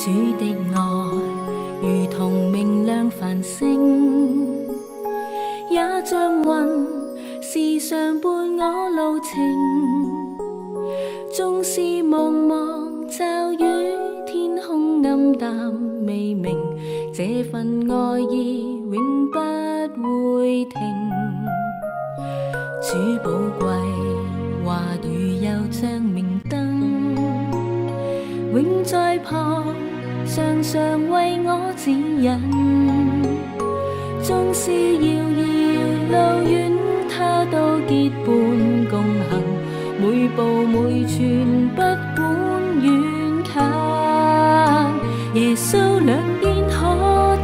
主的愛如同明亮繁星，也像雲時常伴我路程。縱是茫茫驟雨，天空暗淡未明，這份愛意永不會停。主寶貴話語又像明燈，永在旁，常常為我指引。縱是遙遙路遠，他都結伴共行，每步每寸不管遠近。耶穌兩肩可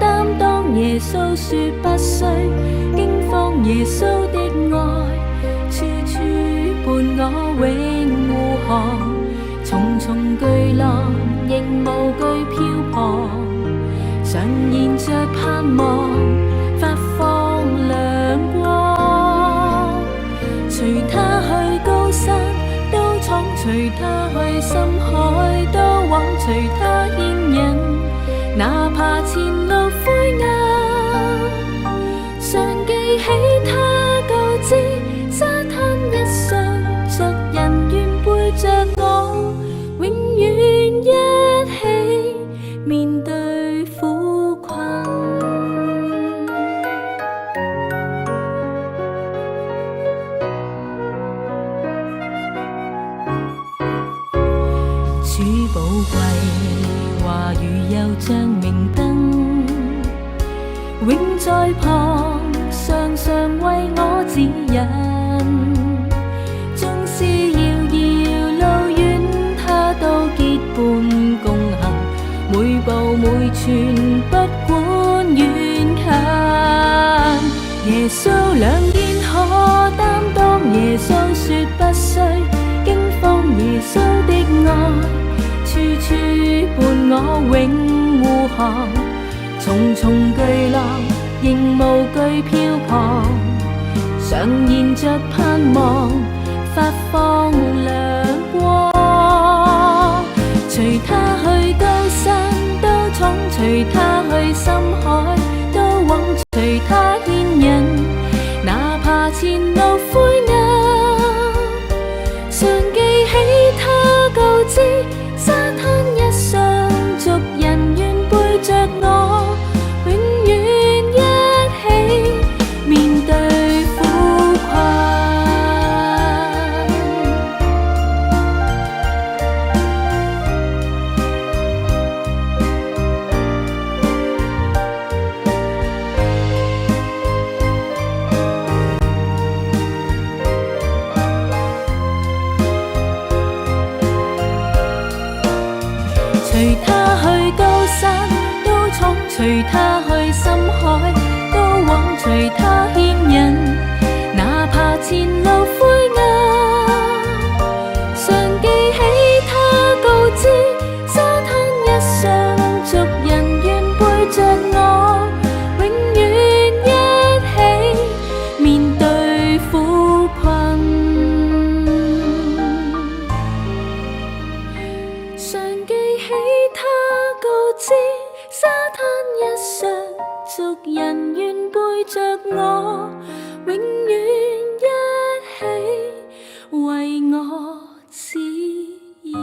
擔當，耶穌說不需驚慌，耶穌的愛處處伴我永護航。重重巨浪仍無懼漂泊，常燃着盼望，發放亮光。隨他去高山都闖，隨他去深海都往，隨他牽引，哪怕前路灰暗，常記起他告知，沙灘一上族人願背着我，永遠一起面對苦困。主寶貴話語又像明燈，永在旁，常常為我指引。縱是遙遙路遠，他都結伴共行，每步每寸不管遠近。耶穌兩肩可擔當，耶穌說不需驚慌，耶穌的愛處處伴我永護航。重重巨浪仍無懼漂泊，常燃着盼望，發放亮光。隨他去高山都闖，隨他去深海都往，隨他牽引，哪怕前路灰暗，常記起他告知，沙灘一上族人願背着我，永遠一起面對苦困。隨他去高山都闖，隨他去深海都往，隨他牽引，哪怕前路灰暗，常記起他告知，沙灘一上族人願背着我，永遠一起面對苦困。常記起他告知，沙灘一上族人願背着我，永遠一起為我指引。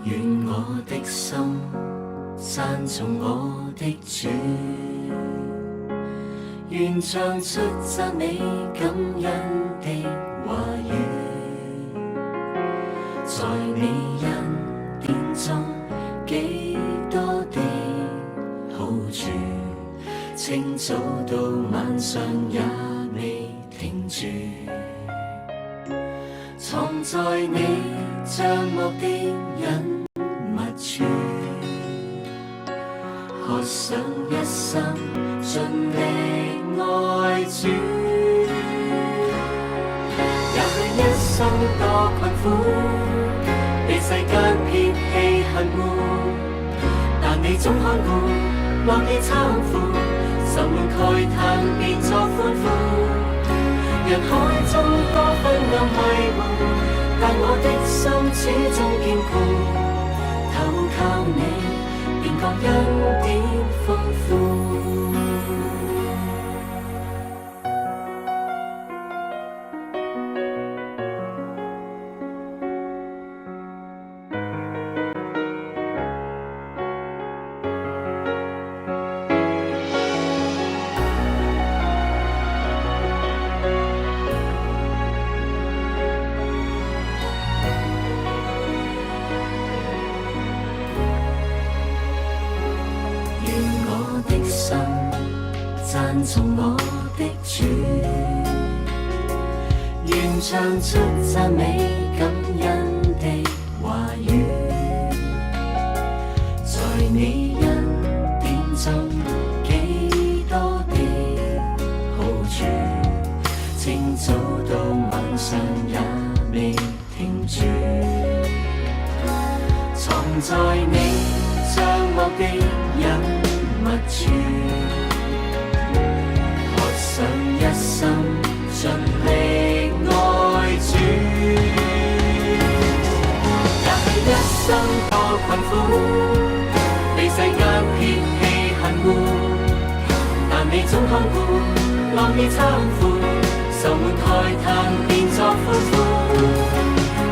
願我的心讚頌我的主，願唱出讚美感恩的話語，在你恩典中記清早到晚上也未停住，藏在你帳幕的隱密處，渴想一生盡力愛主。也許一生多困苦，被世間撇棄恨惡，但你總看顧，樂意攙扶，愁悶慨嘆變作歡呼。人海中多昏暗迷霧，但我的心始終堅固，投靠你，便覺恩典豐富。讚頌我的主，願唱出讚美感恩的話語，在你恩典中幾多的好處，清早到晚上也未停住，藏在你帳幕的隱密處，想一生盡力愛主。也許一生多困苦，被世間撇棄恨惡，但你總看顧，樂意攙扶，愁悶慨嘆變作歡呼。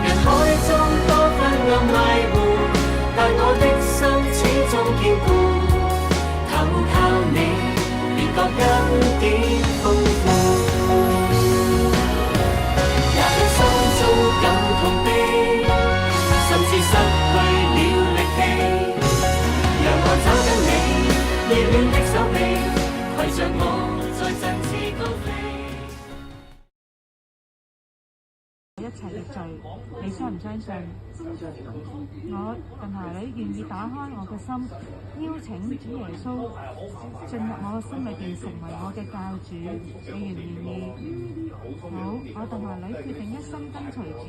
人海中多昏暗迷霧，但我的心始終堅固，投靠你，便覺恩典豐富。也許心中感痛悲，甚至失去了力氣，讓我找緊你熱戀的手臂，攜着我在振翅高飛。一切嘅罪，你相唔相信？我近排你願意打開我嘅心，邀請主耶穌進入我嘅心裏邊，成為我嘅教主，你願唔願意？好，我同埋你決定一生跟隨主，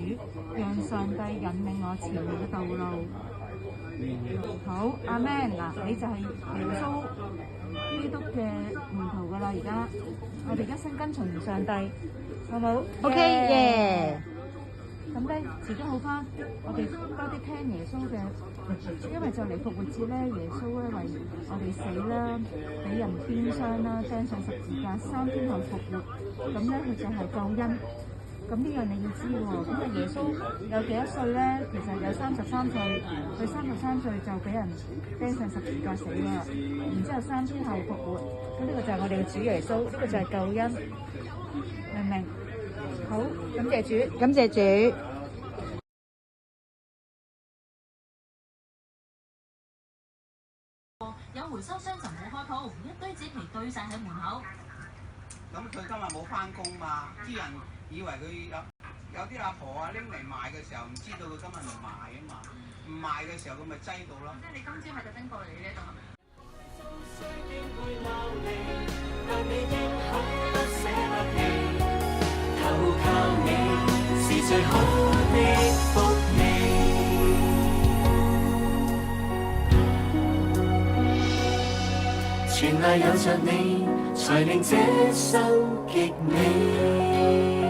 讓上帝引領我前面嘅道路。好，阿們嗱，你就係耶穌基督嘅門徒噶啦，而家我哋一生跟從上帝，好冇 ？OK， 耶！咁咧，自己好翻，我哋多啲聽耶穌嘅，因為就嚟復活節咧，耶穌咧為我哋死啦，俾人鞭傷啦，釘上十字架，3天後復活，咁咧佢就係救恩。咁呢樣你要知喎。咁啊，耶穌有幾多歲咧？其實有33歲，佢33歲就俾人釘上十字架死啦，然之後3天後復活。咁呢個就係我哋嘅主耶穌，呢個就係救恩，明唔明？好，感謝主，感謝主。有回收商就冇開鋪，一堆紙皮堆晒喺門口。咁佢今日冇翻工嘛，啲人以為佢有啲阿婆啊拎嚟賣嘅時候，唔知道佢今日唔賣啊嘛，唔賣嘅時候佢咪擠到咯。即係你今朝係特登過嚟呢度係咪？投靠你是最好的福氣，全賴有着你，才令這生極美。